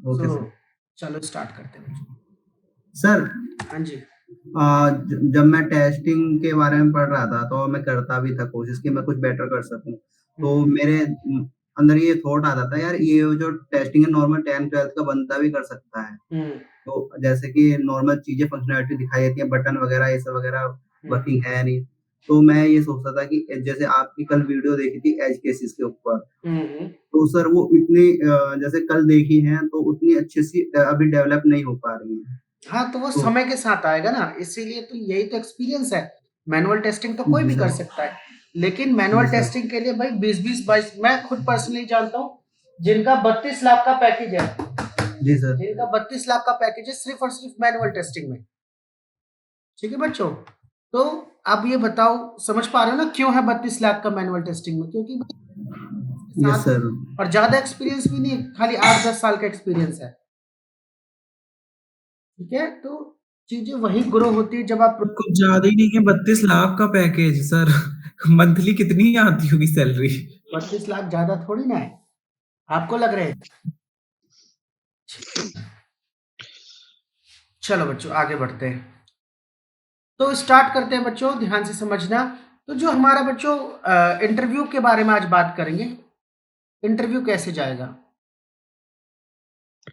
Okay so sir. चलो start करते हैं बच्चों। सर, हाँ जी। जब मैं टेस्टिंग के बारे में पढ़ रहा था तो मैं करता भी था कोशिश कि मैं कुछ बेटर कर सकूं। तो हम्म। मेरे अंदर ये थॉट आता था, यार ये जो टेस्टिंग है नॉर्मल 10th 12th का बंदा भी कर सकता है। हम्म। तो जैसे कि नॉर्मल चीजें फंक्शनैलिटी दिखाई देती है, बटन वगैरह ये सब वगैरह हम्म। वर्किंग है नहीं। तो मैं ये सोचता था कि जैसे आपकी कल वीडियो देखी थी एज केसेस के ऊपर, हम्म। तो सर वो इतनी जैसे कल देखी है तो उतनी अच्छी सी अभी डेवलप नहीं हो पा रही है। हाँ, तो वो तो समय के साथ आएगा ना, इसीलिए तो यही तो एक्सपीरियंस है। मैनुअल टेस्टिंग तो कोई जी भी कर सर। सकता है, लेकिन जी मैनुअल सर। टेस्टिंग के लिए भाई 20-22 मैं खुद पर्सनली जानता हूँ जिनका 32 लाख का पैकेज है, जी सर। जिनका 32 लाख का पैकेज है सिर्फ और सिर्फ मैनुअल टेस्टिंग में। ठीक है बच्चों, तो आप ये बताओ, समझ पा रहे हो ना क्यों है 32 लाख का मैनुअल टेस्टिंग में? क्योंकि इसके यस साथ सर। और ज्यादा एक्सपीरियंस भी नहीं, खाली 8-10 साल का एक्सपीरियंस है। ठीक है, तो चीजें वही ग्रो होती है जब आप कुछ ज्यादा ही नहीं है 32 लाख का पैकेज सर। मंथली कितनी आती होगी सैलरी? 32 लाख ज्यादा थोड़ी ना है, आपको लग रहे हैं। चलो बच्चों आगे बढ़ते हैं, तो स्टार्ट करते हैं बच्चों, ध्यान से समझना। तो जो हमारा बच्चों इंटरव्यू के बारे में आज बात करेंगे, इंटरव्यू कैसे जाएगा,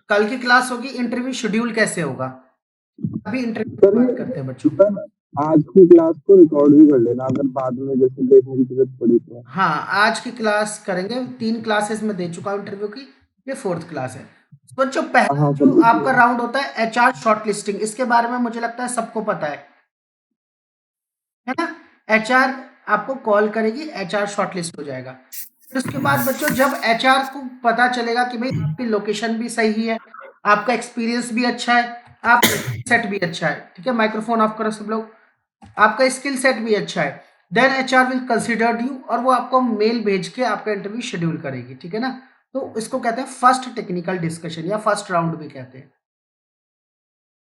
कल की क्लास होगी इंटरव्यू शेड्यूल कैसे होगा, अभी इंटरव्यू की सर बात ये करते हैं बच्चों। सर आज की क्लास को रिकॉर्ड भी कर लेना अगर बाद में जैसे देखने की जरूरत पड़ी तो। हाँ, आज की क्लास करेंगे, 3 क्लासेस में दे चुका हूँ इंटरव्यू की, ये 4th क्लास है। बच्चों पहला हाँ जो सर आपका राउंड होता है एचआर शॉर्टलिस्टिंग, इसके बारे में मुझे लगता है सबको पता है ना? एचआर आपको कॉल करेगी, एचआर शॉर्टलिस्ट हो जाएगा। फिर उसके बाद बच्चों जब एचआर को पता चलेगा कि भाई आपकी लोकेशन भी सही है, आपका एक्सपीरियंस भी अच्छा है, आपका सेट भी अच्छा है, ठीक है, माइक्रोफोन ऑफ करो सब लोग, आपका स्किल सेट भी अच्छा है, then HR will consider you और वो आपको मेल भेज के आपका इंटरव्यू शेड्यूल करेगी। ठीक है ना? तो इसको कहते हैं फर्स्ट टेक्निकल डिस्कशन या फर्स्ट राउंड भी कहते हैं।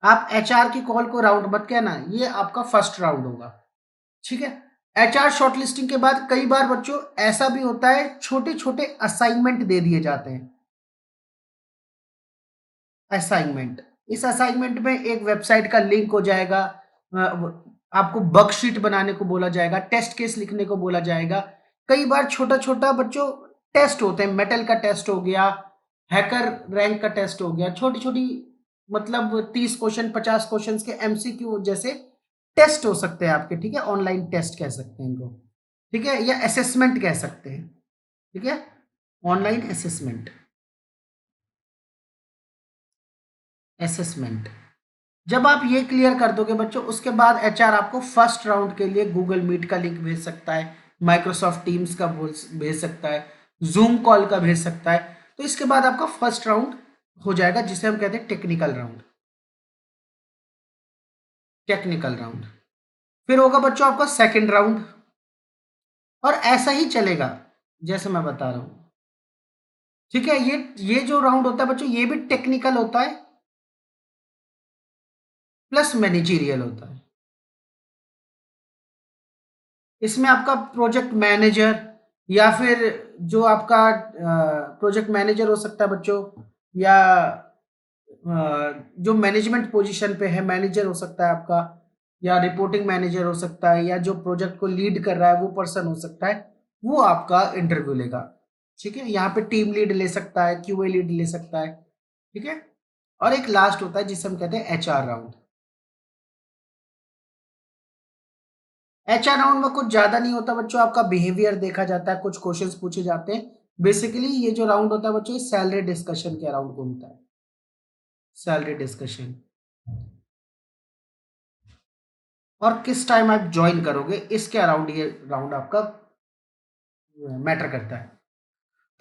आप एचआर की कॉल को राउंड मत कहना, ये आपका फर्स्ट राउंड होगा। ठीक है, एचआर शॉर्टलिस्टिंग के बाद कई बार बच्चों ऐसा भी होता है छोटे छोटे असाइनमेंट दे दिए जाते हैं। असाइनमेंट, इस असाइनमेंट में एक वेबसाइट का लिंक हो जाएगा, आपको वर्कशीट बनाने को बोला जाएगा, टेस्ट केस लिखने को बोला जाएगा। कई बार छोटा छोटा बच्चों टेस्ट होते हैं, मेटल का टेस्ट हो गया, हैकर रैंक का टेस्ट हो गया, छोटी छोटी मतलब 30 क्वेश्चन 50 क्वेश्चन के एमसीक्यू जैसे टेस्ट हो सकते हैं आपके। ठीक है, ऑनलाइन टेस्ट कह सकते हैं इनको, ठीक है, या असेसमेंट कह सकते हैं। ठीक है, ऑनलाइन असेसमेंट, असेसमेंट। जब आप ये क्लियर कर दोगे बच्चों, उसके बाद एचआर आपको फर्स्ट राउंड के लिए गूगल मीट का लिंक भेज सकता है, माइक्रोसॉफ्ट टीम्स का भेज सकता है, जूम कॉल का भेज सकता है। तो इसके बाद आपका फर्स्ट राउंड हो जाएगा जिसे हम कहते हैं टेक्निकल राउंड, टेक्निकल राउंड। फिर होगा बच्चों आपका सेकंड राउंड, और ऐसा ही चलेगा जैसे मैं बता रहा हूं। ठीक है, ये जो राउंड होता है बच्चों ये भी टेक्निकल होता है प्लस मैनेजरियल होता है। इसमें आपका प्रोजेक्ट मैनेजर या फिर जो आपका प्रोजेक्ट मैनेजर हो सकता है बच्चों, या जो मैनेजमेंट पोजीशन पे है मैनेजर हो सकता है आपका, या रिपोर्टिंग मैनेजर हो सकता है, या जो प्रोजेक्ट को लीड कर रहा है वो पर्सन हो सकता है, वो आपका इंटरव्यू लेगा। ठीक है, यहाँ पे टीम लीड ले सकता है, क्यूए लीड ले सकता है। ठीक है, और एक लास्ट होता है जिसे हम कहते हैं एचआर राउंड। एचआर राउंड में कुछ ज्यादा नहीं होता बच्चों, आपका बिहेवियर देखा जाता है, कुछ क्वेश्चंस पूछे जाते हैं। बेसिकली ये जो राउंड होता है बच्चों सैलरी डिस्कशन के राउंड घूमता है, सैलरी डिस्कशन, और किस टाइम आप ज्वाइन करोगे इसके अराउंड ये राउंड आपका मैटर करता है।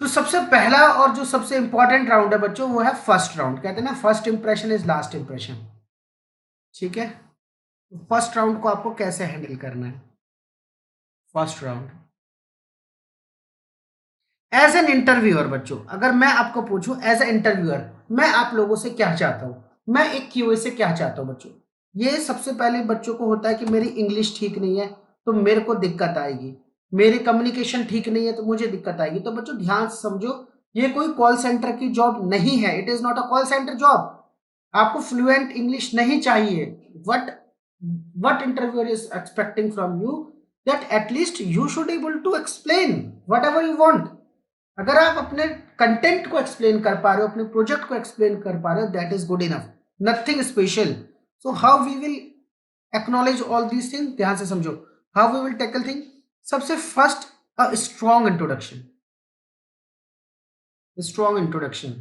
तो सबसे पहला और जो सबसे इंपॉर्टेंट राउंड है बच्चों वो है फर्स्ट राउंड, कहते हैं ना first impression is last impression. ठीक है, फर्स्ट राउंड को आपको कैसे हैंडल करना है? First round as an interviewer बच्चों, अगर मैं आपको पूछूं एज ए इंटरव्यूअर मैं आप लोगों से क्या चाहता हूं, मैं एक क्यूए से क्या चाहता हूं बच्चों, ये सबसे पहले बच्चों को होता है कि मेरी इंग्लिश ठीक नहीं है तो मेरे को दिक्कत आएगी, मेरी कम्युनिकेशन ठीक नहीं है तो मुझे दिक्कत आएगी। तो बच्चों ध्यान से समझो, ये कोई कॉल सेंटर की जॉब नहीं है, it is not a call centre job. आपको फ्लुएंट इंग्लिश नहीं चाहिए। What interviewer is expecting from you that at least you should able to explain whatever you want. अगर आप अपने कंटेंट को एक्सप्लेन कर पा रहे हो, अपने प्रोजेक्ट को एक्सप्लेन कर पा रहे हो, that is good enough, nothing special. So how we will acknowledge all these thing, ध्यान से समझो, how we will tackle thing. सबसे first, a strong introduction. Strong introduction,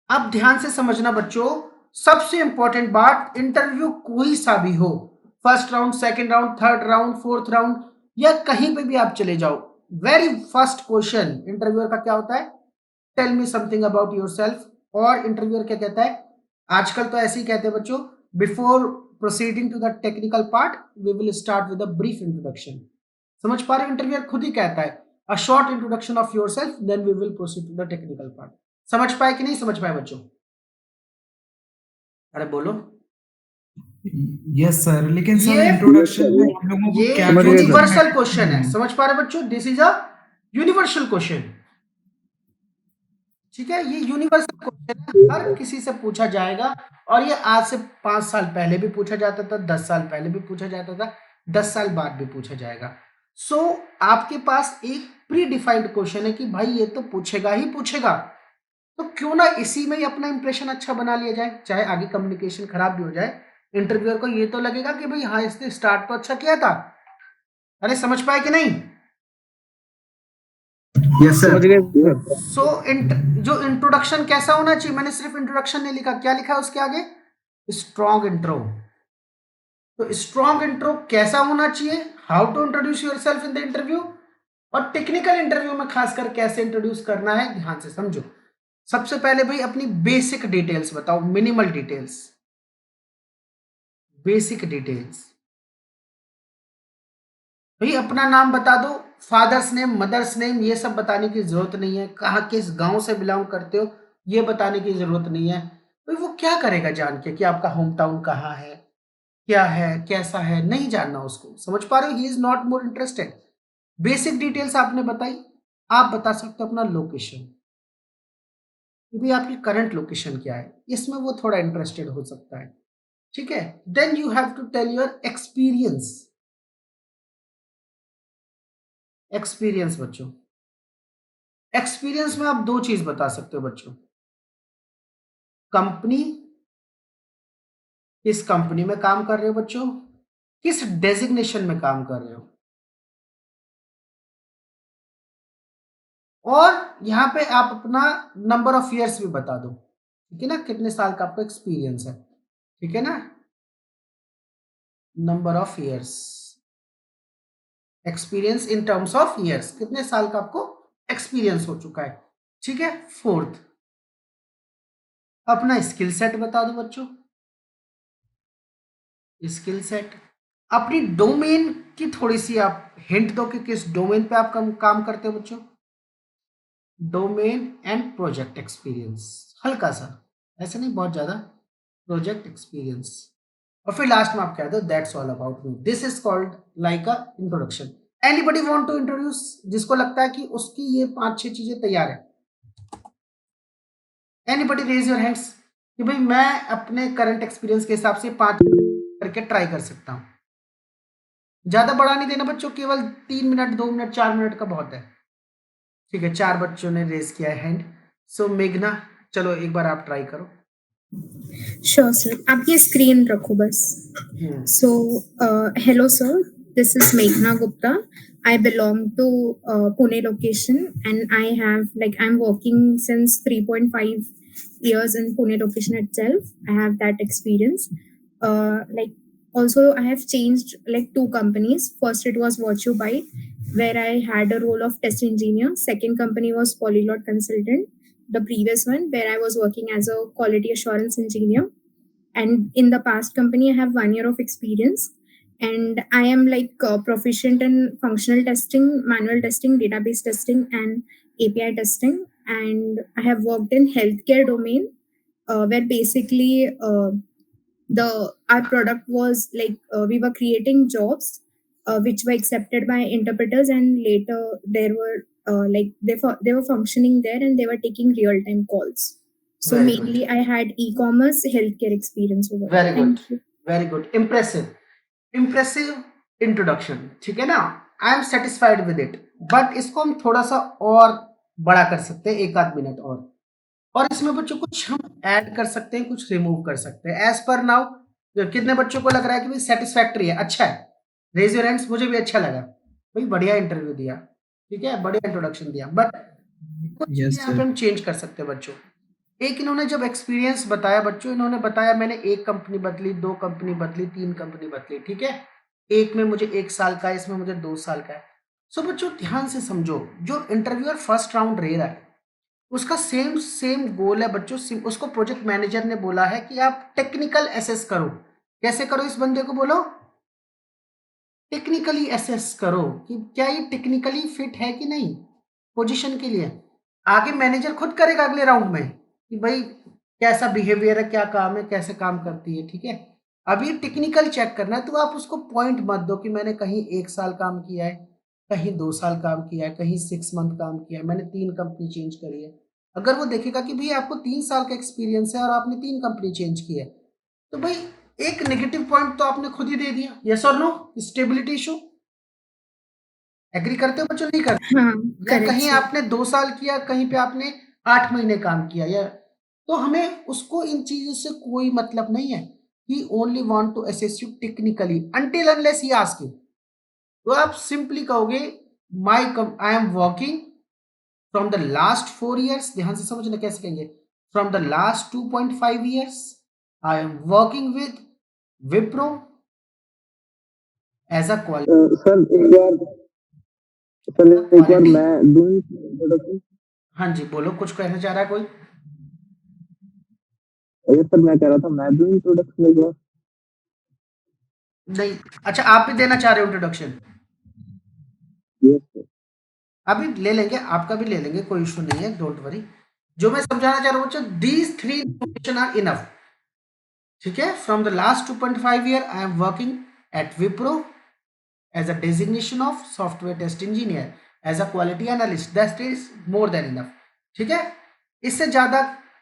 अब ध्यान से समझना बच्चों, सबसे इंपॉर्टेंट बात, इंटरव्यू कोई सा भी हो, first round, second round, third round, fourth round, या कहीं पे भी आप चले जाओ, वेरी फर्स्ट क्वेश्चन इंटरव्यूअर का क्या होता है, tell me something about yourself. और इंटरव्यूअर क्या कहता है, आजकल तो ऐसे ही कहते हैं बच्चों, before proceeding to the technical part we will start with a brief introduction. समझ पा रहे हो, इंटरव्यूअर खुद ही कहता है a short introduction of yourself then we will proceed to the technical part. समझ पाए कि नहीं समझ पाए बच्चों? अरे बोलो। यस सर, लेकिन सर ये इंट्रोडक्शन में हम लोगों को ये क्या समझ गए सर। यूनिवर्सल क्वेश्चन है, समझ पा रहे बच्चों, this is a universal question. ठीक है, ये यूनिवर्सल क्वेश्चन है, हर किसी से पूछा जाएगा, और ये आज से 5 साल पहले भी पूछा जाता था, 10 साल पहले भी पूछा जाता था, 10 साल बाद भी पूछा जाएगा। सो आपके पास एक प्री डिफाइंड क्वेश्चन है कि भाई ये तो पूछेगा ही पूछेगा, तो क्यों ना इसी में ही अपना इंप्रेशन अच्छा बना लिया जाए, चाहे आगे कम्युनिकेशन खराब भी हो जाए, इंटरव्यूअर को ये तो लगेगा कि भाई हाँ इसने स्टार्ट तो अच्छा किया था। अरे समझ पाए कि नहीं? यस समझ सर। गए सर। सो जो इंट्रोडक्शन कैसा होना चाहिए, मैंने सिर्फ इंट्रोडक्शन नहीं लिखा, क्या लिखा है उसके आगे, स्ट्रॉन्ग इंट्रो। तो स्ट्रॉन्ग इंट्रो कैसा होना चाहिए, how to introduce yourself in the interview, और टेक्निकल इंटरव्यू में खासकर कैसे इंट्रोड्यूस करना है, ध्यान से समझो। सबसे पहले भाई अपनी बेसिक डिटेल्स बताओ, मिनिमल डिटेल्स, बेसिक डिटेल्स। भाई अपना नाम बता दो, फादर्स नेम, मदर्स नेम, ये सब बताने की जरूरत नहीं है, कहाँ किस गांव से बिलोंग करते हो ये बताने की जरूरत नहीं है। भाई वो क्या करेगा जान के कि आपका होम टाउन कहाँ है, क्या है, कैसा है, नहीं जानना उसको। समझ पा रहे हो, he is not more interested. Basic details आपने बताई, आप बता सकते हो अपना लोकेशन, कि भाई आपकी करंट लोकेशन क्या है, इसमें वो थोड़ा इंटरेस्टेड हो सकता है। ठीक है, then you have to tell your experience. Experience बच्चों, एक्सपीरियंस में आप दो चीज बता सकते हो बच्चों, कंपनी, किस कंपनी में काम कर रहे हो बच्चों, किस डेजिग्नेशन में काम कर रहे हो, और यहां पे आप अपना नंबर ऑफ ईयर्स भी बता दो। ठीक है ना, कितने साल का आपको एक्सपीरियंस है, ठीक है ना, number of years, experience in terms of years, कितने साल का आपको एक्सपीरियंस हो चुका है। ठीक है, फोर्थ अपना स्किल सेट बता दो बच्चों, स्किल सेट, अपनी डोमेन की थोड़ी सी आप हिंट दो कि किस डोमेन पे आप काम करते हो बच्चों, डोमेन एंड प्रोजेक्ट एक्सपीरियंस, हल्का सा, ऐसे नहीं बहुत ज्यादा, प्रोजेक्ट एक्सपीरियंस, और फिर लास्ट में आप कह दो that's all about me, this is called like a introduction. Anybody want to introduce, जिसको लगता है कि उसकी ये 5-6 चीजें तैयार है, एनीबडी रेज योर हैंड्स कि भाई मैं अपने करंट एक्सपीरियंस के हिसाब से 5 करके ट्राई कर सकता हूं। ज्यादा बढ़ा नहीं देना बच्चों, केवल 3 मिनट, 2 मिनट, 4 मिनट का बहुत है। ठीक है, 4 बच्चों ने रेज किया है हैंड। सो मेघना, चलो एक बार आप ट्राई करो। श्योर सर, आप ये स्क्रीन रखो बस। So, hello sir, this is Meghna Gupta. I belong to Pune location, and I'm working since 3.5 years in Pune location itself. I have that experience. Also I have changed like 2 companies. First it was VirtuByte, where I had a role of test engineer. Second company was Polyglot Consultant, the previous one, where I was working as a quality assurance engineer. And in the past company I have 1 year of experience, and I am proficient in functional testing, manual testing, database testing, and API testing. And I have worked in healthcare domain, where basically our product was we were creating jobs which were accepted by interpreters, and later there were like they were functioning there and they were taking real time calls. So Very good. mainly I had e-commerce healthcare experience over Very there. good. Thank you. Very good, impressive introduction, ठीक है ना। I am satisfied with it, but इसको हम थोड़ा सा और बड़ा कर सकते हैं, 1 आध मिनट और इसमें बच्चों कुछ हम ऐड कर सकते हैं, कुछ रिमूव कर सकते हैं एज पर नाउ। कितने बच्चों को लग रहा है कि भाई सेटिस्फैक्ट्री है, अच्छा है, रेज योर हैंड्स। मुझे भी अच्छा लगा भाई, बढ़िया इंटरव्यू दिया, ठीक है, बढ़िया इंट्रोडक्शन दिया, बट Yes, यहाँ पे sir. हम चेंज कर सकते हैं बच्चों। एक इन्होंने जब एक्सपीरियंस बताया बच्चों, इन्होंने बताया मैंने 1 कंपनी बदली, 2 कंपनी बदली, 3 कंपनी बदली, ठीक है। एक में मुझे 1 साल का है, इसमें मुझे 2 साल का है। सो बच्चों ध्यान से समझो, जो इंटरव्यूअर फर्स्ट राउंड ले रहा है उसका सेम गोल है बच्चों। उसको प्रोजेक्ट मैनेजर ने बोला है कि आप टेक्निकल एसेस करो। कैसे करो, इस बंदे को बोलो टेक्निकली एसेस करो कि क्या ये टेक्निकली फिट है कि नहीं पोजीशन के लिए। आगे मैनेजर खुद करेगा अगले राउंड में कि भाई कैसा बिहेवियर है, क्या काम है, कैसे काम करती है, ठीक है। अभी टेक्निकल चेक करना है, तो आप उसको पॉइंट मत दो कि मैंने कहीं 1 साल काम किया है, कहीं 2 साल काम किया है, कहीं 6 मंथ काम किया है, मैंने 3 कंपनी चेंज करी है। अगर वो देखेगा कि भाई आपको 3 साल का एक्सपीरियंस है और आपने 3 कंपनी चेंज की है, तो भाई एक नेगेटिव पॉइंट तो आपने खुद ही दे दिया। यस और नो, स्टेबिलिटी इशू। एग्री करते हो बच्चों, नहीं करते? हाँ, या correct, कहीं sir. आपने 2 साल किया, कहीं पे आपने 8 महीने काम किया, या तो हमें उसको इन चीजों से कोई मतलब नहीं है। He only want to assess you technically until unless he ask you. तो आप सिंपली कहोगे I am working from the last 4 years। ध्यान से समझना कैसे कहेंगे, from the last 2.5 years I am working with Wipro as a quality. Sir एक बार मैं दूं इंट्रोडक्शन। हाँ जी बोलो, कुछ कहना चाह रहा है कोई? ये सर मैं कह रहा था मैं दूं इंट्रोडक्शन एक बार। नहीं, अच्छा आप भी देना चाह रहे हो इंट्रोडक्शन? Yes sir. अभी ले लेंगे, आपका भी ले लेंगे, कोई इशू नहीं है, डोंट वरी। जो मैं समझाना चाह रहा हूँ बच्चों, दीज 3 इन्फॉर्मेशन आर इनफ, ठीक है। From the last 2.5 year I am working at Wipro as a designation of software test engineer as a quality analyst, that is more than enough, ठीक है। इससे ज्यादा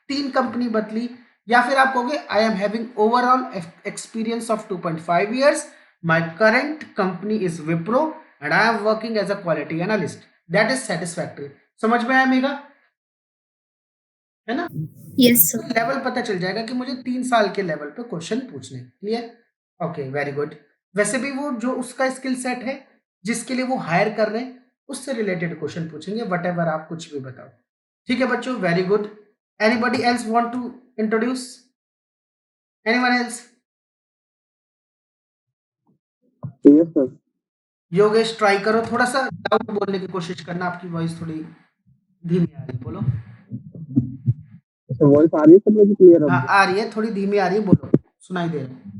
3 कंपनी बदली, या फिर आप कहोगे I am having overall experience of 2.5 years, my current company is Wipro and I am working as a quality analyst, that is satisfactory. समझ में आया मेरा, है ना? Yes, sir. लेवल पता चल जाएगा कि मुझे 3 साल के लेवल पे क्वेश्चन पूछने, क्लियर? Okay, very good. वैसे भी वो जो उसका स्किल सेट है जिसके लिए वो हायर कर रहे हैं, उससे रिलेटेड क्वेश्चन पूछेंगे, वटेवर आप कुछ भी बताओ, ठीक है बच्चों, very good. Anybody else want to introduce? Anyone else? Yes sir. Yogesh try करो, थोड़ा सा लाउड बोलने की कोशिश करना, आपकी वॉइस थोड़ी धीमी आ रही है, बोलो। वॉइस आ रही है सर मेरी क्लियर? हाँ आ रही है, थोड़ी धीमी आ रही है, बोलो, सुनाई दे रहा है।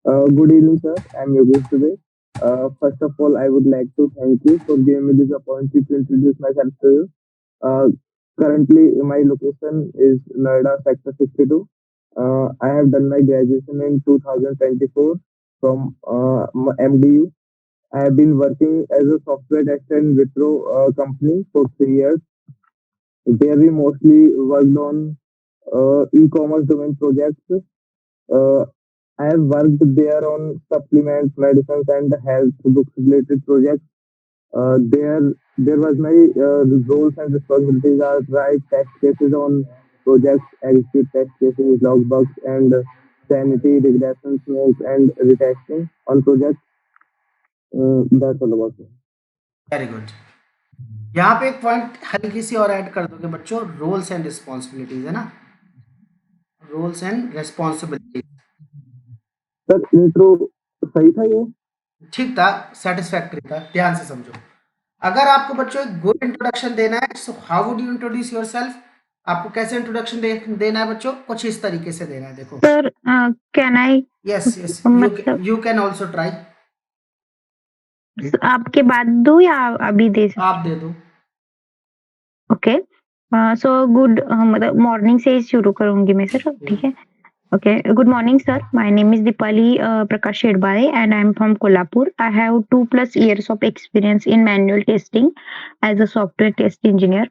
Good evening, sir. I'm Yogesh today. First of all, I would like to thank you for giving me this opportunity to introduce myself to you. Currently, my location is Noida, Sector 62. I have done my graduation in 2024 from MDU. I have been working as a software tester in Wipro company for 3 years. There we mostly worked on e-commerce domain projects. I have worked there on supplements, medicines, and health books related projects. There was my roles and responsibilities are write test cases on projects, execute test cases, logbugs, and sanity, regression, smoke, and retesting on projects. That's all about it. Very good. यहाँ पे एक point हल्की सी और add कर दोगे बच्चों, roles and responsibilities, है ना, roles and responsibilities. Sir intro सही था ये? ठीक था, सेटिस्फैक्टरी था। ध्यान से समझो, अगर आपको बच्चों एक गुड इंट्रोडक्शन देना है, so how would you introduce yourself? आपको कैसे इंट्रोडक्शन देना है बच्चों? कुछ इस तरीके से देना है, देखो। Sir can I yes yes, मतलब यू कैन आल्सो ट्राई। आपके बाद दूं या अभी दे सकते? आप दे दो। ओके, सो गुड, मतलब मॉर्निंग से ही शुरू करूंगी मैं सर, ठीक है। Okay. Good morning, sir. My name is Dipali Prakash Shedbare, and I'm from Kolhapur. I have 2+ years of experience in manual testing as a software test engineer.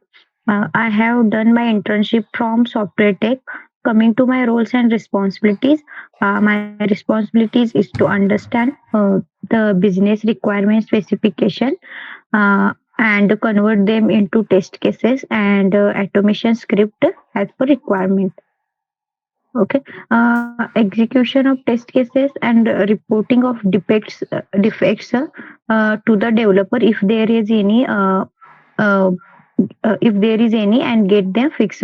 I have done my internship from Software Tech. Coming to my roles and responsibilities, my responsibilities is to understand the business requirement specification and convert them into test cases and automation script as per requirement. Okay. Execution of test cases and reporting of defects to the developer if there is any uh, and get them fixed.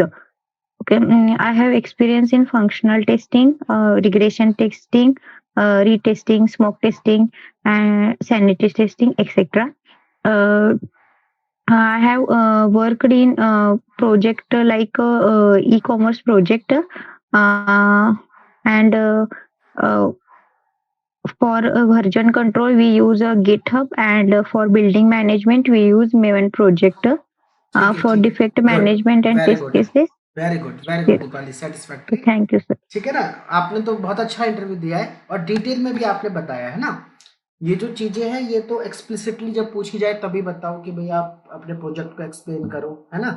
Okay. I have experience in functional testing, regression testing, retesting, smoke testing, and sanity testing, etc. Uh, I have worked in project like e-commerce project, and uh, for version control we use GitHub, and for building management we use Maven project. For ठीक है, defect good, management and very test good, cases. Very good, very good Yes. Deepali, satisfactory. Thank you, sir. ठीक है ना, आपने तो बहुत अच्छा interview दिया है और डिटेल में भी आपने बताया है ना। ये जो चीजें हैं ये तो एक्सप्लिसिटली जब पूछी जाए तभी बताओ कि भाई आप अपने प्रोजेक्ट को एक्सप्लेन करो, है ना,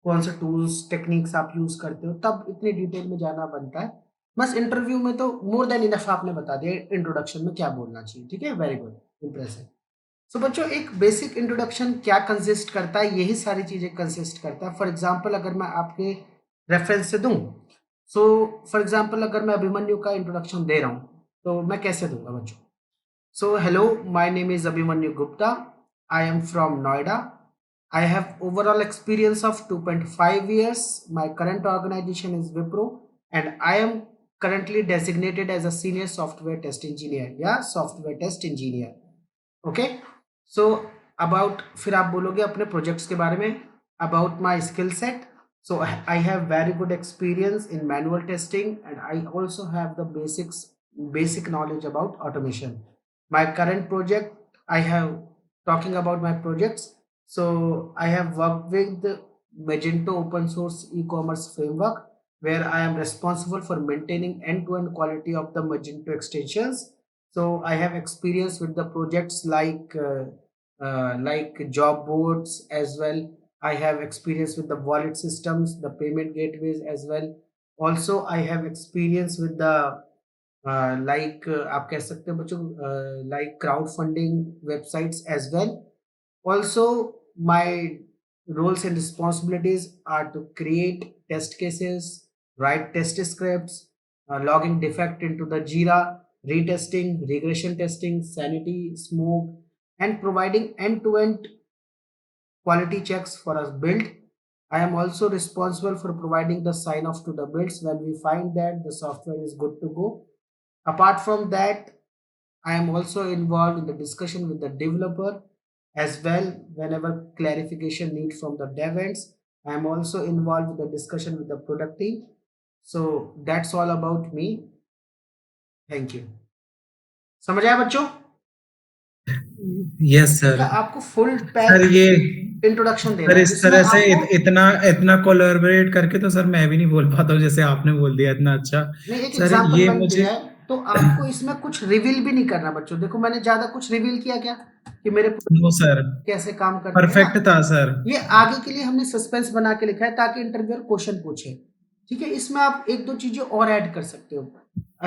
कौन से टूल्स टेक्निक्स आप यूज करते हो, तब इतनी डिटेल में जाना बनता है। बस इंटरव्यू में तो मोर देन इनफ आपने बता दिया इंट्रोडक्शन में क्या बोलना चाहिए। ठीक है, वेरी गुड, इंप्रेसिव। सो बच्चों, एक बेसिक इंट्रोडक्शन क्या कंसिस्ट करता है, यही सारी चीजें कंसिस्ट करता है। फॉर एग्जाम्पल अगर मैं आपके रेफरेंस से दूं, सो फॉर एग्जाम्पल अगर मैं अभिमन्यु का इंट्रोडक्शन दे रहा हूं तो मैं कैसे दूंगा बच्चों? So hello, my name is Abhimanyu Gupta, I am from Noida, I have overall experience of 2.5 years. My current organization is Wipro and I am currently designated as a senior software test engineer. Yeah, software test engineer. Okay. So about, फिर आप बोलोगे अपने projects के बारे में, about my skill set. So I have very good experience in manual testing and I also have the basic knowledge about automation. My current project, I have talking about my projects. So I have worked with Magento open source e-commerce framework where I am responsible for maintaining end-to-end quality of the Magento extensions. So I have experience with the projects like job boards as well. I have experience with the wallet systems, the payment gateways as well. Also I have experience with the आप कह सकते हो बच्चों like crowdfunding websites as well. Also, my roles and responsibilities are to create test cases, write test scripts, logging defect into the Jira, retesting, regression testing, sanity, smoke, and providing end-to-end quality checks for a build. I am also responsible for providing the sign-off to the builds when we find that the software is good to go. Apart from that, I am also involved in the discussion with the developer as well whenever clarification need from the dev ends. I am also involved with the discussion with the product team. So that's all about me. Thank you. समझ आया बच्चों? Yes sir. आपको full sir pack ये introduction देना sir है इस जिसमें तरह से आपको इतना कोलैबोरेट करके तो सर मैं भी नहीं बोल पाता हूँ जैसे आपने बोल दिया इतना अच्छा। नहीं, एक सर एग्जांपल ये मैंने मुझे दिया है तो आपको इसमें कुछ रिवील भी नहीं करना बच्चों। देखो मैंने ज्यादा कुछ रिवील किया क्या कि मेरे नो सर, कैसे काम करते हैं परफेक्ट ना, था सर। ये आगे के लिए हमने सस्पेंस बना के लिखा है ताकि इंटरव्यूअर क्वेश्चन पूछे। ठीक है, इसमें आप एक दो चीजें और ऐड कर सकते हो।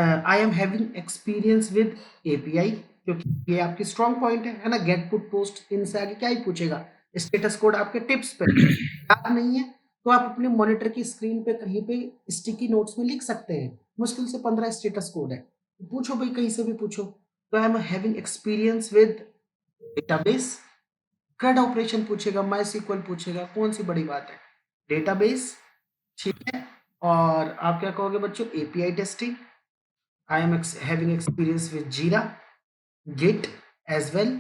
I am having experience with API, क्योंकि ये आपकी स्ट्रॉन्ग पॉइंट है ना। गेट पुट पोस्ट इनसे आगे क्या ही पूछेगा, स्टेटस कोड आपके टिप्स पे याद नहीं है तो आप अपने मॉनिटर की स्क्रीन पे कहीं पे स्टिकी नोट्स में लिख सकते हैं। मुश्किल से 15 स्टेटस कोड है, पूछो भाई, कहीं से भी पूछो। तो आई am having experience with database, CRUD operation पूछेगा, माई SQL पूछेगा, कौन सी बड़ी बात है, डेटाबेस। ठीक है, और आप क्या कहोगे बच्चों, API testing. I am having experience with Jira, Git as well.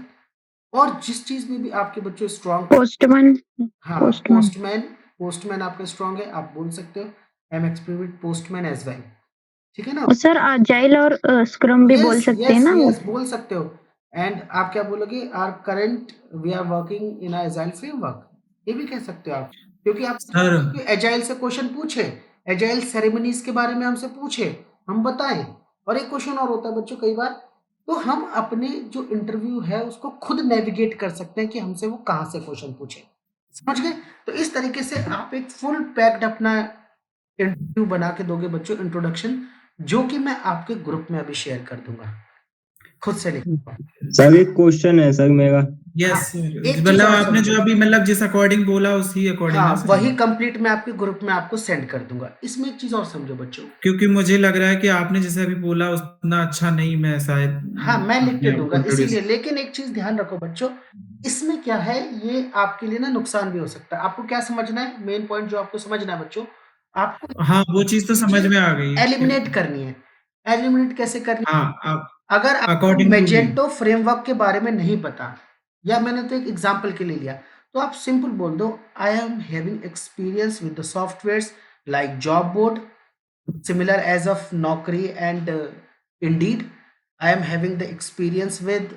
और जिस चीज में भी आपके बच्चों स्ट्रॉन्ग, Postman. हाँ, Postman. पोस्टमैन आपका स्ट्रॉन्ग है, आप बोल सकते हो I am experience Postman as well. ठीक है ना, और सर अजाइल और स्क्रम भी बोल यस सकते हैं यस ना वो? यस बोल सकते हो। एंड आप क्या बोलोगे, are current we are working in agile framework, ये भी कह सकते हो आप, क्योंकि आप सर एजाइल से क्वेश्चन पूछे, एजाइल सेरेमनीज के बारे में हमसे पूछे हम बताएं। और एक क्वेश्चन और होता है बच्चों कई बार, तो हम अपने जो इंटरव्यू है उसको खुद नेविगेट कर सकते हैं कि हमसे वो कहाँ से क्वेश्चन पूछे, समझ गए। तो इस तरीके से आप एक फुल पैक्ड अपना इंटरव्यू बना के दोगे बच्चों, इंट्रोडक्शन, जो कि मैं आपके ग्रुप में अभी शेयर कर दूंगा, खुद से लिखूंगा। सर एक क्वेश्चन है सर मेरा। यस हाँ, सर, एक चीज मतलब और आपने जो समझो। अभी मतलब जिस अकॉर्डिंग बोला उसी अकॉर्डिंग ना हाँ, सर? वही कंप्लीट मैं आपके ग्रुप में आपको सेंड कर दूंगा। इसमें एक चीज और समझो बच्चों। क्योंकि मुझे लग रहा है कि आपने जैसे अभी बोला उतना अच्छा नहीं मैं शायद हाँ, मैं लिख अपने के आप को दूंगा इंट्रोड्यूस। इसीलिए। लेकिन एक चीज ध्यान रखो बच्चों, इसमें क्या है, ये आपके लिए ना नुकसान भी हो सकता है। आपको क्या समझना है, मेन पॉइंट जो आपको समझना है बच्चों, आपको हाँ, वो चीज तो समझ में आ गई। एलिमिनेट करनी है। एलिमिनेट कैसे करनी है? हाँ, अगर आपको according to me. Magento framework के बारे में नहीं पता, या मैंने तो एक एग्जांपल के लिए लिया, तो आप सिंपल बोल दो, आई am having experience with the softwares like job board, similar as of Naukri and Indeed. I am having the experience with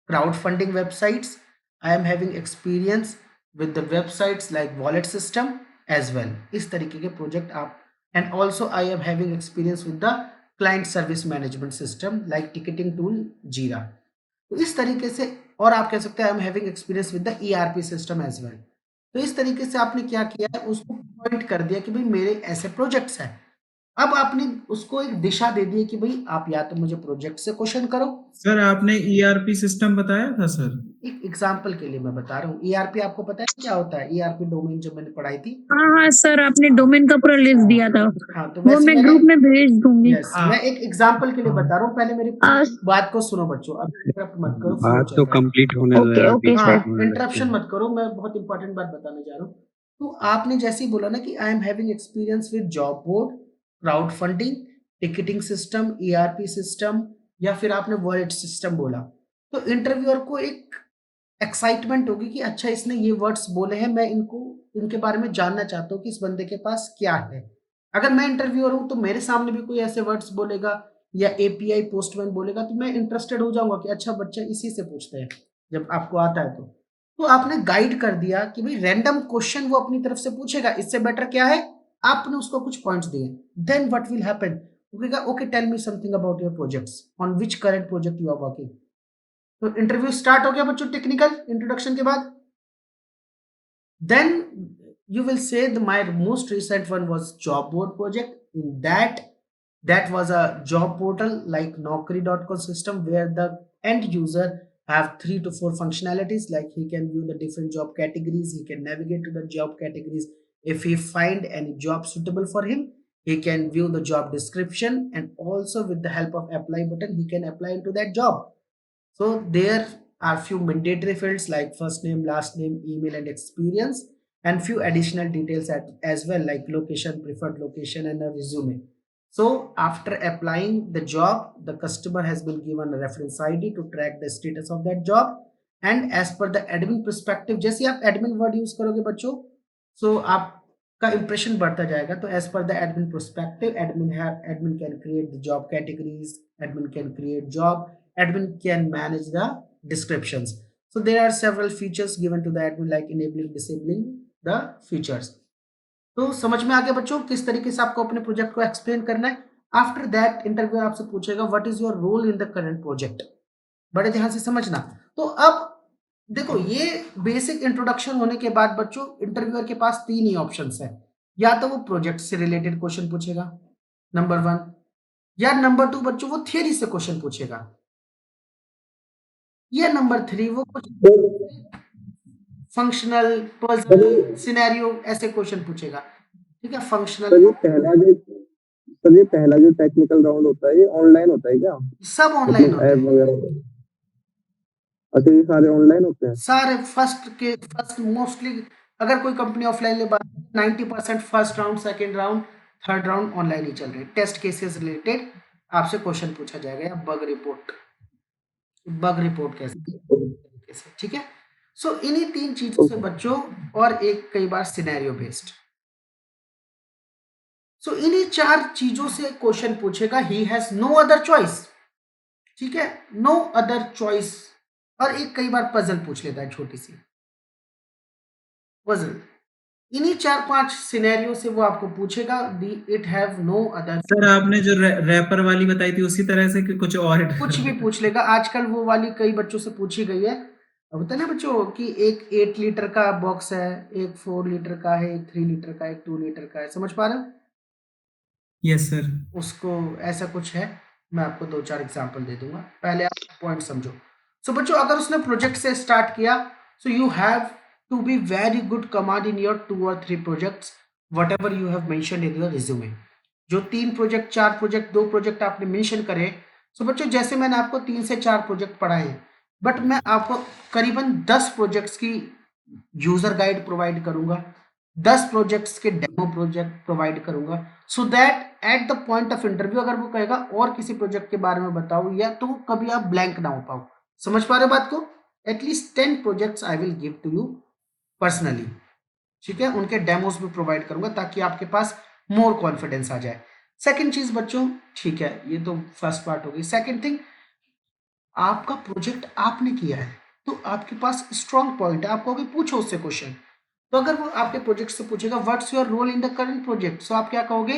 crowdfunding websites. I am having experience with the websites like wallet system as well. इस तरीके के project आप, and also I am having experience with the client service management system like ticketing tool Jira. तो इस तरीके से, और आप कह सकते हैं I am having experience with the ERP system as well. तो इस तरीके से आपने क्या किया है, उसको पॉइंट कर दिया कि भाई मेरे ऐसे प्रोजेक्ट्स हैं। अब आपने उसको एक दिशा दे दी है कि भाई आप या तो मुझे प्रोजेक्ट से क्वेश्चन करो। सर आपने ईआरपी सिस्टम बताया था सर? एक एग्जांपल के लिए मैं बता रहा हूँ, ईआरपी आपको पता है क्या होता है? ईआरपी डोमेन जब मैंने पढ़ाई थी, हाँ सर, आपने डोमेन का पूरा लिस्ट दिया था, हाँ, तो वो वैसे मैं मैंने, ग्रुप में भेज दूंगी। यस, मैं एक एग्जांपल के लिए बता रहा हूँ। पहले मेरी आ, बात को सुनो बच्चों, अब इंटरप्ट मत करो, फ्लो बात चल तो रहा है। कंप्लीट होने दो ओके यार, ओके बीच सर। में हाँ, बोलने लगते इंटरप्शन हैं। मत करो, मैं बहुत इंपॉर्टेंट बात बताने जा रहा हूँ। तो आपने जैसे ही बोला ना कि आई am having experience with job board, crowd funding, ticketing system, ERP system, या फिर आपने वॉलेट सिस्टम बोला, तो इंटरव्यूअर को एक एक्साइटमेंट होगी कि अच्छा इसने ये वर्ड्स बोले हैं, मैं इनको, इनके बारे में जानना चाहता हूँ कि इस बंदे के पास क्या है। अगर मैं इंटरव्यूअर हूँ तो मेरे सामने भी कोई ऐसे वर्ड्स बोलेगा या एपीआई पोस्टमैन बोलेगा, तो मैं इंटरेस्टेड हो जाऊंगा कि अच्छा बच्चा इसी से पूछते हैं, जब आपको आता है तो आपने गाइड कर दिया कि भाई रैंडम क्वेश्चन वो अपनी तरफ से पूछेगा, इससे बेटर क्या है, आपने उसको कुछ पॉइंट्स दिए। Then what will happen, okay tell me something about your projects, on which current project you are working. तो इंटरव्यू स्टार्ट हो गया बच्चों, टेक्निकल इंट्रोडक्शन के बाद। Then you will say my most recent one was job board project. In that was a job portal like naukri.com system where the end user have 3 to 4 functionalities, like he can view the different job categories, he can navigate to the job categories, if he find any job suitable for him, he can view the job description, and also with the help of apply button he can apply into that job. So there are few mandatory fields like first name, last name, email, and experience, and few additional details as well like location, preferred location, and a resume. So after applying the job, the customer has been given a reference ID to track the status of that job. And as per the admin perspective, जैसे आप admin word use करोगे बच्चों, so आपका impression बढ़ता जाएगा। तो as per the admin perspective, admin can create the job categories, admin can create job, admin can manage the descriptions. So there are several features given to the admin like enabling, disabling the features. तो समझ में आ गया बच्चों किस तरीके से आपको अपने प्रोजेक्ट को एक्सप्लेन करना है। आफ्टर दैट इंटरव्यू आपसे पूछेगा what is your role in the current project, बड़े ध्यान से समझना। तो अब देखो ये बेसिक इंट्रोडक्शन होने के बाद बच्चों इंटरव्यूअर के पास 3 ही ऑप्शंस है, या तो वो प्रोजेक्ट से रिलेटेड क्वेश्चन पूछेगा नंबर 1, या नंबर 2 बच्चों वो थियरी से क्वेश्चन पूछेगा, या नंबर 3 वो कुछ फंक्शनल, पजल, सिनेरियो ऐसे क्वेश्चन पूछेगा। ठीक है, फंक्शनल सर ये पहला जो टेक्निकल राउंड होता है ये ऑनलाइन होता है क्या? सब ऑनलाइन मतलब होते ऐप हैं, वगैरह? अच्छा ये सारे ऑनलाइन होते हैं? सारे फर्स्ट मोस्टली अगर कोई कंपनी ऑफलाइन ले बात, 90% first round, second round, third round online ही चल रहे हैं। टेस्ट केसेस रिलेटेड आपसे क्वेश्चन पूछा जाएगा, या बग रिपोर्ट कैसे, ठीक है। सो इन्हीं 3 चीजों से बच्चों, और एक कई बार सिनेरियो बेस्ड, सो इन्हीं 4 चीजों से क्वेश्चन पूछेगा। He has no other choice, ठीक है, नो अदर चॉइस। और एक कई बार पजल पूछ लेता है, छोटी सी पजल, इन्हीं 4-5 सिनेरियो से वो आपको पूछेगा, it have no other. Sir आपने जो रैपर वाली बताई थी उसी तरह से कि कुछ और कुछ भी पूछ लेगा, आजकल वो वाली कई बच्चों से पूछी गई है। होता है ना बच्चों कि एक 8 लीटर का बॉक्स है, एक 4 लीटर का है, एक 3 लीटर का, एक 2 लीटर का है, समझ पा रहे हो? Yes sir. उसको ऐसा कुछ है, मैं आपको 2-4 एग्जांपल दे दूंगा, पहले आप पॉइंट समझो। सो बच्चों, अगर उसने प्रोजेक्ट से स्टार्ट किया, so you have to be very good command in your 2 or 3 projects whatever you have mentioned in your resume. जो 3 प्रोजेक्ट, 4 प्रोजेक्ट, 2 प्रोजेक्ट आपने मेंशन करे, सो बच्चों जैसे मैंने आपको 3 से 4 प्रोजेक्ट पढ़ाए, बट मैं आपको करीबन 10 प्रोजेक्ट्स की यूजर गाइड प्रोवाइड करूंगा, 10 प्रोजेक्ट्स के डेमो प्रोजेक्ट प्रोवाइड करूंगा, so that at the point of interview अगर वो कहेगा और किसी प्रोजेक्ट के बारे में बताओ, या तो कभी आप ब्लैंक ना हो पाओ। समझ पा रहे हो बात को? At least 10 projects I will give to you personally, ठीक है? उनके डेमोस भी प्रोवाइड करूंगा ताकि आपके पास मोर कॉन्फिडेंस आ जाए। सेकंड चीज बच्चों, ठीक है, ये तो फर्स्ट पार्ट हो गई। सेकंड थिंग, आपका प्रोजेक्ट आपने किया है तो आपके पास स्ट्रॉन्ग पॉइंट है, आप कहोगे पूछो उससे क्वेश्चन। तो अगर वो आपके प्रोजेक्ट से पूछेगा what's your role in the current project, so आप क्या कहोगे?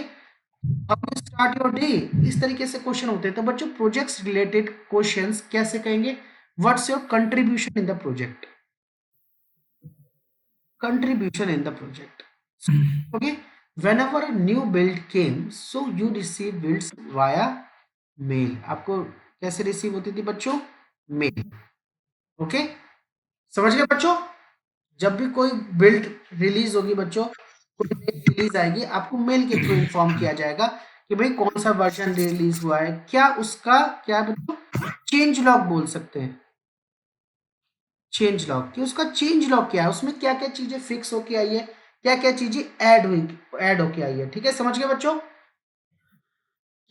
How you start your day. इस तरीके से क्वेश्चन होते हैं। तो बच्चों प्रोजेक्ट्स रिलेटेड क्वेश्चंस कैसे कहेंगे? What's your contribution in the project, contribution in the project. Okay, whenever a new build came, so you receive builds via mail। आपको कैसे रिसीव होती थी बच्चों? मेल। ओके, समझ गए बच्चों? जब भी कोई बिल्ड रिलीज होगी बच्चों, कोई रिलीज आएगी, आपको मेल के थ्रू इन्फॉर्म किया जाएगा कि भाई कौन सा वर्जन रिलीज हुआ है, क्या उसका, क्या बच्चों चेंज लॉग बोल सकते हैं, चेंज लॉग, कि उसका चेंज लॉग क्या है, उसमें क्या क्या चीजें फिक्स होके आई है, क्या क्या चीजें ऐड होके आई है। ठीक है, समझ गए बच्चों?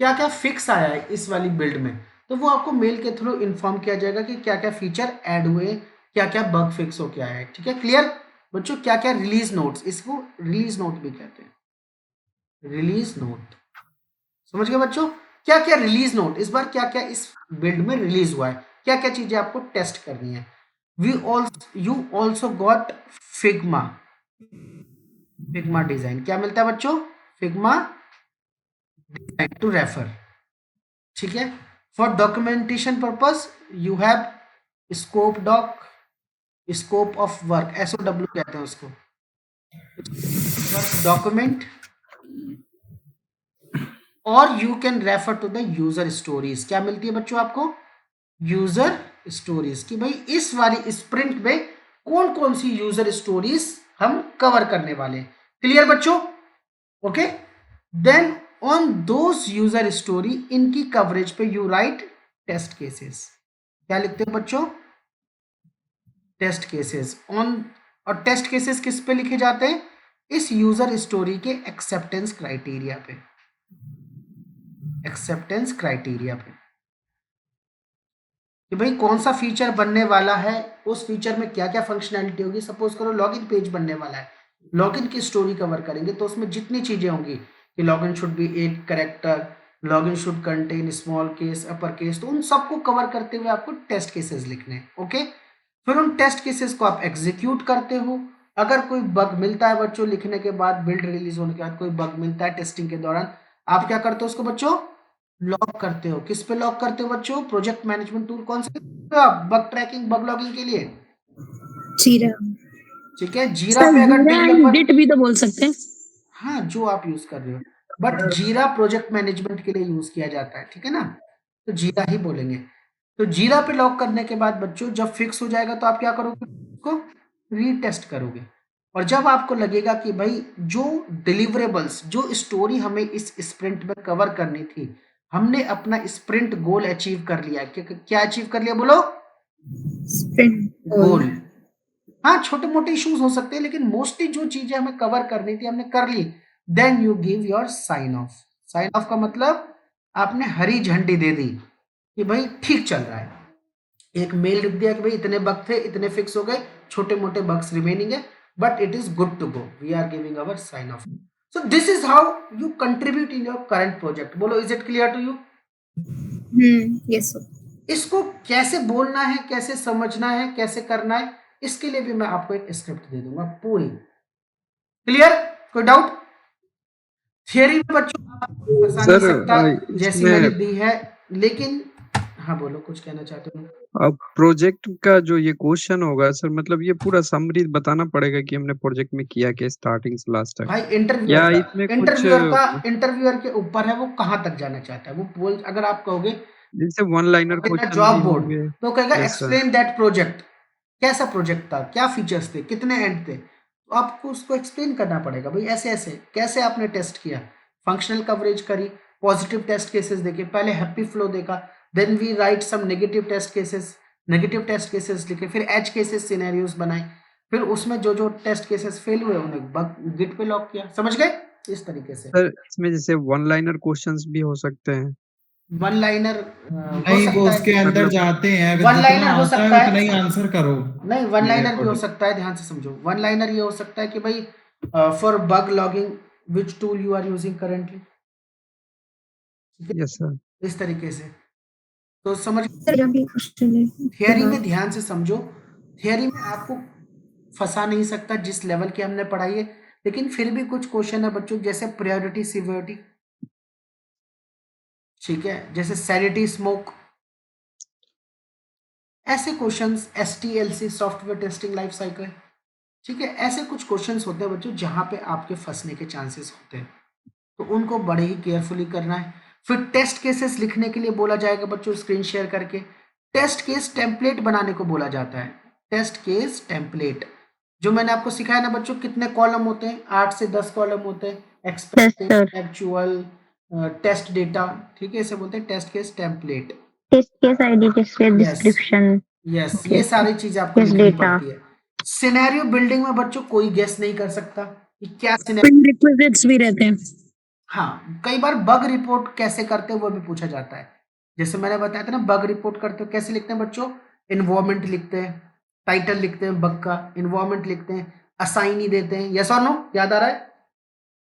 क्या क्या फिक्स आया है इस वाली बिल्ड में, तो वो आपको मेल के थ्रू इन्फॉर्म किया जाएगा कि क्या क्या फीचर ऐड हुए, क्या क्या बग फिक्स होके आया है। ठीक है, क्लियर बच्चों? क्या क्या रिलीज नोट्स, इसको रिलीज नोट भी कहते हैं, रिलीज नोट। समझ गए बच्चों? क्या क्या रिलीज नोट, इस बार क्या क्या इस बिल्ड में रिलीज हुआ है, क्या क्या चीजें आपको टेस्ट करनी है। You also got Figma, Figma design. क्या मिलता है बच्चों? Figma design to refer. ठीक है, for documentation purpose you have scope doc, scope of work, SOW कहते हैं उसको, डॉक्यूमेंट। और you can refer to the user stories. क्या मिलती है बच्चों आपको? यूजर स्टोरीज, कि भाई इस वाली स्प्रिंट में कौन कौन सी यूजर स्टोरीज हम कवर करने वाले हैं। क्लियर बच्चों? Okay, then on those user story, इनकी कवरेज पे यू राइट टेस्ट केसेस। क्या लिखते हो बच्चों? Test cases on. और टेस्ट केसेस किस पे लिखे जाते हैं? इस यूजर स्टोरी के एक्सेप्टेंस क्राइटेरिया पे, एक्सेप्टेंस क्राइटेरिया पे, कि भाई कौन सा फीचर बनने वाला है, उस फीचर में क्या क्या फंक्शनैलिटी होगी। सपोज करो लॉगिन पेज बनने वाला है, लॉगिन की स्टोरी कवर करेंगे, तो उसमें जितनी चीजें होंगी कि login should be 8 character, login should contain small case, upper case, तो उन सबको कवर करते हुए आपको टेस्ट केसेस लिखने हैं। ओके, फिर उन टेस्ट केसेस को आप एग्जीक्यूट करते हो। अगर कोई बग मिलता है बच्चों लिखने के बाद, बिल्ड रिलीज होने के बाद कोई बग मिलता है टेस्टिंग के दौरान, आप क्या करते हो उसको बच्चों? लॉग करते हो। किस पे लॉग करते हो बच्चों? प्रोजेक्ट मैनेजमेंट टूल कौन सा? बग ट्रैकिंग, बग लॉगिंग के लिए जीरा। ठीक है, जीरा सर पे अगर जीरा एंड डेवलपर, गिट भी तो बोल सकते हैं। हाँ जो आप यूज कर रहे हो, बट जीरा प्रोजेक्ट मैनेजमेंट के लिए यूज किया जाता है, ठीक है ना, तो जीरा ही बोलेंगे। तो जीरा पे लॉक करने के बाद बच्चों जब फिक्स हो जाएगा तो आप क्या करोगे? उसको रीटेस्ट करोगे। और जब आपको लगेगा कि भाई जो डिलीवरेबल्स, जो स्टोरी हमें इस स्प्रिंट में कवर करनी थी, हमने अपना स्प्रिंट गोल अचीव कर लिया। क्या अचीव कर लिया बोलो? स्प्रिंट गोल। हाँ, छोटे मोटे इश्यूज हो सकते हैं, लेकिन मोस्टली जो चीजें हमें कवर करनी थी हमने कर ली। Then you give your sign off. Sign off का मतलब आपने हरी झंडी दे दी कि भाई ठीक चल रहा है। एक मेल लिख दिया कि भाई इतने बग थे, इतने फिक्स हो गए, छोटे मोटे बग्स रिमेनिंग है, but it is good to go, we are giving our sign off. So this is how you contribute in your current project. बोलो, is it clear to you? Yes sir. इसको कैसे बोलना है, कैसे समझना है, कैसे करना है, इसके लिए भी मैं आपको एक स्क्रिप्ट दे दूंगा पूरी। क्लियर? कोई डाउट? थियरी में बच्चों आपको फंसा नहीं सर सकता जैसी मैंने इसमें दी है, लेकिन हाँ बोलो, कुछ कहना चाहते हो? अब प्रोजेक्ट का जो ये क्वेश्चन होगा सर, मतलब ये पूरा समरी बताना पड़ेगा कि हमने प्रोजेक्ट में किया क्या स्टार्टिंग से लास्ट तक, भाई या इसमें कुछ इंटरव्यूअर के ऊपर है, वो कहाँ तक जाना चाहता है। वो बोल, अगर आप कहोगे जैसे वन लाइनर क्वेश्चन जॉब भी बोर्ड, होंगे? तो कहेगा yes sir. Explain that project, कैसा प्रोजेक्ट था, क्या फीचर्स थे, कितने एंड थे, तो आपको उसको एक्सप्लेन करना पड़ेगा। भाई ऐसे ऐसे कैसे आपने टेस्ट किया, फंक्शनल कवरेज करी, पॉजिटिव टेस्ट केसेस देखे, पहले हैप्पी फ्लो देखा, then we write some negative test cases लिखे, फिर एज केसेस सिनेरियोस बनाए, फिर उसमें जो जो टेस्ट केसेस फेल हुए उन्हें बग गिट पे लॉक किया। समझ गए? इस तरीके से सर इसमें जैसे वन लाइनर क्वेश्चंस भी हो सकते हैं? वन लाइनर नहीं, वो उसके अंदर जाते हैं, अगर वन जितना लाइनर हो आता सकता है उतना है, ही आंसर करो। नहीं वन मेरे लाइनर भी हो according। सकता है, ध्यान से समझो। वन लाइनर ये हो सकता है कि भाई for bug logging which tool you are using currently, yes sir. इस तरीके से। तो समझ, मेरा भी क्वेश्चन है। थियरी में ध्यान से समझो, थियरी में आपको फंसा नहीं सकता जिस लेवल की हमने पढ़ाई है, लेकिन फिर भी कुछ क्वेश्चन है बच्चों, जैसे प्रायोरिटी सिवियरिटी, ठीक है, जैसे सैनिटी स्मोक, ऐसे questions, STLC software testing life cycle, ठीक है, ऐसे कुछ क्वेश्चंस होते हैं बच्चों जहां पे आपके फंसने के चांसेस होते हैं, तो उनको बड़े ही केयरफुली करना है। फिर टेस्ट केसेस लिखने के लिए बोला जाएगा बच्चों, स्क्रीन शेयर करके टेस्ट केस टेम्पलेट बनाने को बोला जाता है। टेस्ट केस टेम्पलेट जो मैंने आपको सिखाया ना बच्चों, कितने कॉलम होते हैं? 8 से 10 कॉलम होते हैं, expected, sir. Actual, test data, ठीक है, इसे बोलते हैं test case template. Test case ID, test case Yes. description. Yes, Okay, ये okay. सारी चीजें आपको Test लिखनी data. पड़ती है। सिनेरियो बिल्डिंग में बच्चों कोई गेस नहीं कर सकता कि क्या सिनेरियो। Prerequisites भी रहते हैं। हाँ, कई बार बग रिपोर्ट कैसे करते हैं वो भी पूछा जाता है। जैसे मैंने बताया था ना, बग रिपोर्ट करते हो कैसे लिखते हैं बच्चों? इन्वॉल्वमेंट लिखते हैं, टाइटल लिखते हैं बग का, इन्वॉल्वमेंट लिखते हैं, असाइनी देते हैं, यस और नो, याद आ रहा है?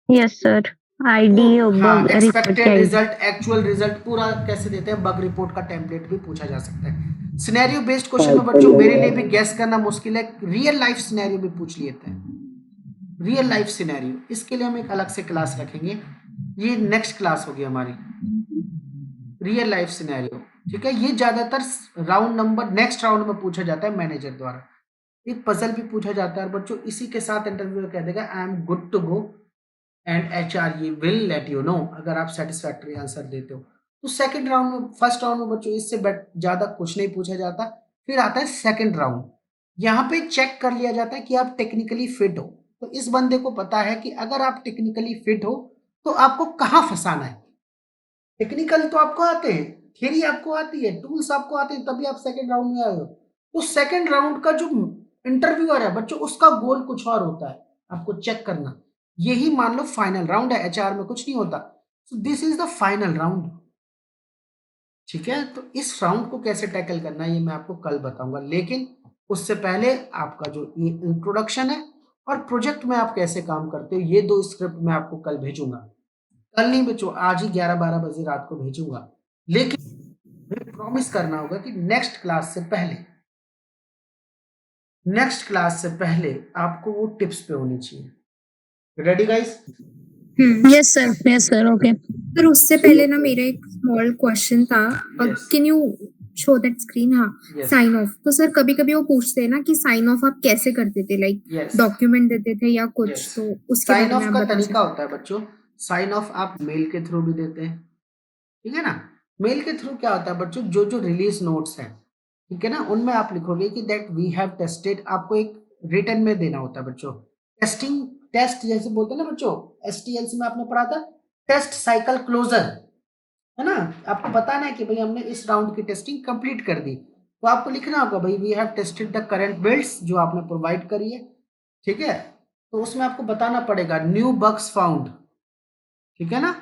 Yes sir. ID और हाँ, bug report expected ID. Result, actual result पूरा कैसे देते हैं, बग रिपोर्ट का टेम्पलेट भी पूछा जा सकता है। सिनेरियो बेस्ड क्वेश्चन में बच्चों मेरे लिए भी गैस करना मुश्किल है, रियल लाइफ सिनेरियो भी पूछ लेते हैं। रियल लाइफ सिनेरियो, इसके लिए हम एक अलग से क्लास रखेंगे, ये नेक्स्ट क्लास होगी हमारी, रियल लाइफ सिनेरियो, ठीक है। ये ज्यादातर राउंड नंबर, नेक्स्ट राउंड में पूछा जाता है मैनेजर द्वारा। एक पजल भी पूछा जाता है और बच्चों इसी के साथ इंटरव्यू कह देगा I am good to go and HR will let you know, अगर आप सेटिस्फैक्टरी आंसर देते हो। तो सेकंड राउंड में, फर्स्ट राउंड में बच्चों इससे ज्यादा कुछ नहीं पूछा जाता। फिर आता है सेकंड राउंड, यहाँ पे चेक कर लिया जाता है कि आप टेक्निकली फिट हो। तो इस बंदे को पता है कि अगर आप टेक्निकली फिट हो तो आपको कहाँ फंसाना है। टेक्निकल तो आपको आते हैं, थियरी आपको आती है, टूल्स आपको आते हैं, तभी आप सेकंड राउंड में आए हो। तो सेकंड राउंड का जो इंटरव्यूअर है बच्चों, उसका गोल कुछ और होता है, आपको चेक करना। यही मान लो फाइनल राउंड है, एचआर में कुछ नहीं होता। सो this is the final round, ठीक है। तो इस राउंड को कैसे टैकल करना है ये मैं आपको कल बताऊंगा, लेकिन उससे पहले आपका जो ये इंट्रोडक्शन है और प्रोजेक्ट में आप कैसे काम करते हो, ये 2 स्क्रिप्ट मैं आपको कल भेजूंगा। कल नहीं बच्चों, आज ही 11-12 बजे रात को भेजूंगा, लेकिन प्रॉमिस करना होगा कि नेक्स्ट क्लास से पहले आपको वो टिप्स पे होनी चाहिए। Ready guys? Yes sir. Okay. पर उससे पहले ना मेरा एक स्मॉल क्वेश्चन था, Yes. Can you show that screen? हाँ, Yes. Sign off. तो सर कभी कभी वो पूछते हैं ना कि साइन ऑफ आप कैसे करते थे, लाइक Yes. डॉक्यूमेंट देते थे या कुछ, Yes. तो उसके साइन बारे में ऑफ आप का बता तरीका सकते होता है बच्चों, साइन ऑफ आप मेल के थ्रू भी देते हैं, ठीक है ना। मेल के थ्रू क्या होता है बच्चों, जो जो रिलीज नोट्स हैं, ठीक है ना, उनमें आप लिखोगे कि दैट वी हैव टेस्टेड, आपको एक रिटर्न में देना होता है बच्चों। टेस्टिंग, टेस्ट जैसे बोलते हैं ना बच्चों, एसटीएलसी में आपने पढ़ा था, टेस्ट साइकिल क्लोजर, है ना। आपको बताना है कि भाई हमने इस राउंड की टेस्टिंग कंप्लीट कर दी, तो आपको लिखना होगा भाई we have tested the current builds जो आपने प्रोवाइड करी है, ठीक है। तो उसमें आपको बताना पड़ेगा न्यू बग्स फाउंड, ठीक है ना,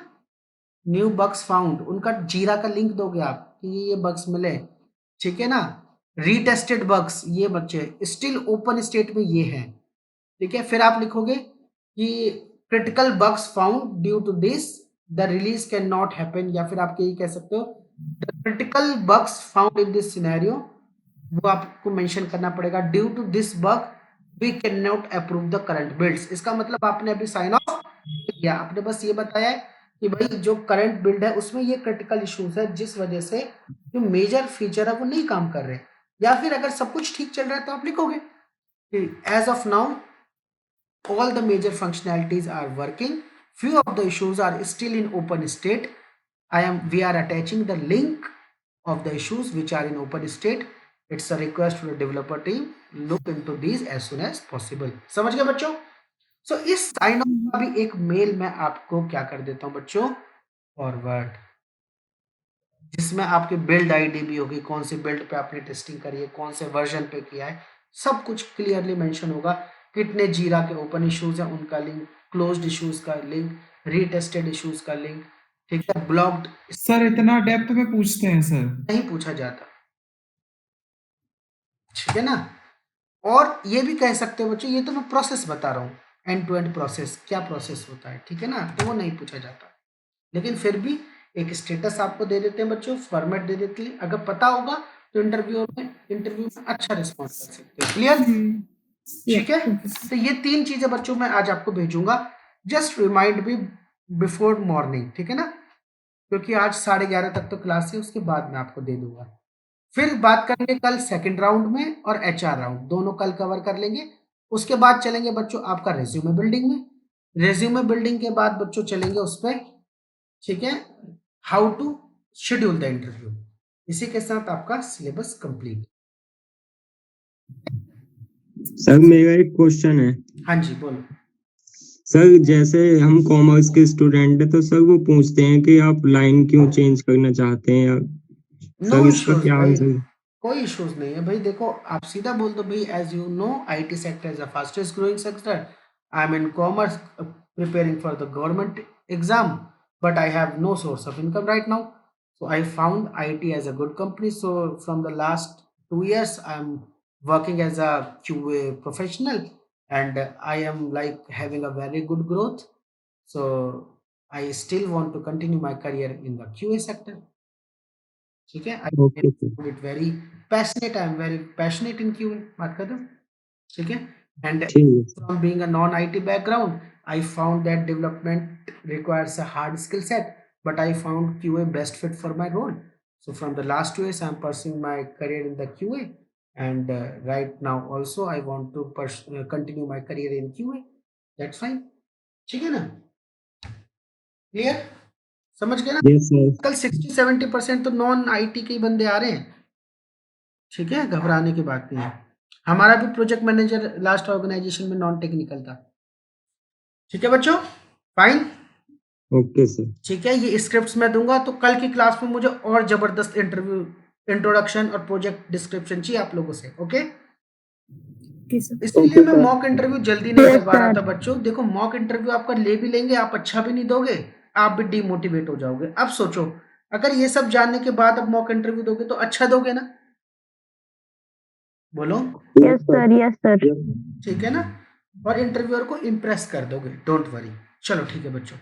न्यू बग्स फाउंड, उनका जीरा का लिंक दोगे आप कि ये बग्स मिले, ठीक है ना। रीटेस्टेड बग्स, ये बच्चे स्टिल ओपन स्टेट में ये हैं, ठीक है। फिर आप लिखोगे कि critical bugs found due to this the release can not happen, या फिर आप यही कह सकते हो the critical bugs found in this scenario, वो आपको मेंशन करना पड़ेगा। Due to this bug we can not approve the current builds. इसका मतलब आपने अभी साइन ऑफ किया, आपने बस ये बताया है कि भाई जो करंट बिल्ड है उसमें ये क्रिटिकल इश्यूज है जिस वजह से जो मेजर फीचर है वो नहीं काम कर रहे, या फिर अगर सब कुछ ठीक चल रहा है तो आप लिखोगे as of now all the major functionalities are working, few of the issues are still in open state. We are attaching the link of the issues which are in open state. It's a request to the developer team, look into these as soon as possible. समझ गए बच्चों? So इस sign off का भी एक mail मैं आपको क्या कर देता हूं बच्चों, फॉरवर्ड, जिसमें आपकी बिल्ड आईडी भी होगी, कौन सी बिल्ड पे आपने टेस्टिंग करी है, कौन से वर्जन पे किया है, सब कुछ क्लियरली मेंशन होगा। कितने जीरा के ओपन इश्यूज हैं उनका लिंक, क्लोज्ड इश्यूज का लिंक, रीटेस्टेड इश्यूज का लिंक, ठीक है, ब्लॉक्ड सर इतना डेप्थ में पूछते हैं सर? नहीं पूछा जाता, ठीक है ना। और ये भी कह सकते हो बच्चों, ये तो मैं प्रोसेस बता रहा हूँ, एंड टू एंड प्रोसेस, क्या प्रोसेस होता है, ठीक है ना, तो वो नहीं पूछा जाता, लेकिन फिर भी एक स्टेटस आपको दे देते हैं बच्चों, फॉर्मेट दे देते हैं, अगर पता होगा तो इंटरव्यू में अच्छा रिस्पॉन्स कर सकते हो। क्लियर? ठीक है, तो ये 3 चीजें बच्चों मैं आज आपको भेजूंगा, just remind me before morning, ठीक है ना, क्योंकि आज 11:30 तक तो क्लास है, उसके बाद मैं आपको दे दूंगा। फिर बात करेंगे कल सेकंड राउंड में और एचआर राउंड, दोनों कल कवर कर लेंगे। उसके बाद चलेंगे बच्चों आपका रेज्यूमे बिल्डिंग में, रेज्यूमे बिल्डिंग के बाद बच्चों चलेंगे उस पर, ठीक है, how to schedule the interview. इसी के साथ आपका सिलेबस कंप्लीट। सर मेरा एक क्वेश्चन है। हाँ जी बोलो। सर जैसे हम कॉमर्स के स्टूडेंट हैं तो सर वो पूछते हैं कि आप लाइन क्यों चेंज करना चाहते हैं, नो सर इसका इश्यूज क्या भाई, आंसर? कोई इश्यूज नहीं है भाई। देखो आप सीधा बोल दो भाई, as you know IT sector is the fastest growing sector, I am in commerce preparing for the government exam, but I have no source of income right now, so I found IT as a good company. So from the last 2 years I am working as a QA professional, and I am like having a very good growth, so I still want to continue my career in the QA sector. ठीक है, I okay sir, find it very passionate, I am very passionate in QA, बात कर दो, ठीक है। And ठीक है sir. from being a non-IT background, I found that development requires a hard skill set, but I found QA best fit for my role. So from the last 2 years, I'm pursuing my career in the QA, and right now also I want to continue my career in QA. That's fine. ठीक है ना, clear, समझ गए ना। Yes sir. कल 60-70% तो non IT के ही बंदे आ रहे हैं, ठीक है, घबराने की बात नहीं है। हमारा भी प्रोजेक्ट मैनेजर लास्ट ऑर्गेनाइजेशन में नॉन टेक्निकल था, ठीक है बच्चों, फाइन, ओके सर। ठीक है। ये स्क्रिप्ट्स मैं दूंगा, तो कल की क्लास में मुझे और जबरदस्त इंटरव्यू इंट्रोडक्शन और प्रोजेक्ट डिस्क्रिप्शन चाहिए आप लोगों से, ओके। इसलिए मैं मॉक इंटरव्यू जल्दी नहीं करवा रहा था बच्चों। देखो मॉक इंटरव्यू आपका ले भी लेंगे, आप अच्छा भी नहीं दोगे, आप भी डिमोटिवेट हो जाओगे। अब सोचो अगर ये सब जानने के बाद अब मॉक इंटरव्यू दोगे तो अच्छा दोगे ना, बोलो। Yes sir, yes sir. ठीक है ना, और इंटरव्यूअर को इम्प्रेस कर दोगे, डोंट वरी। चलो ठीक है बच्चों।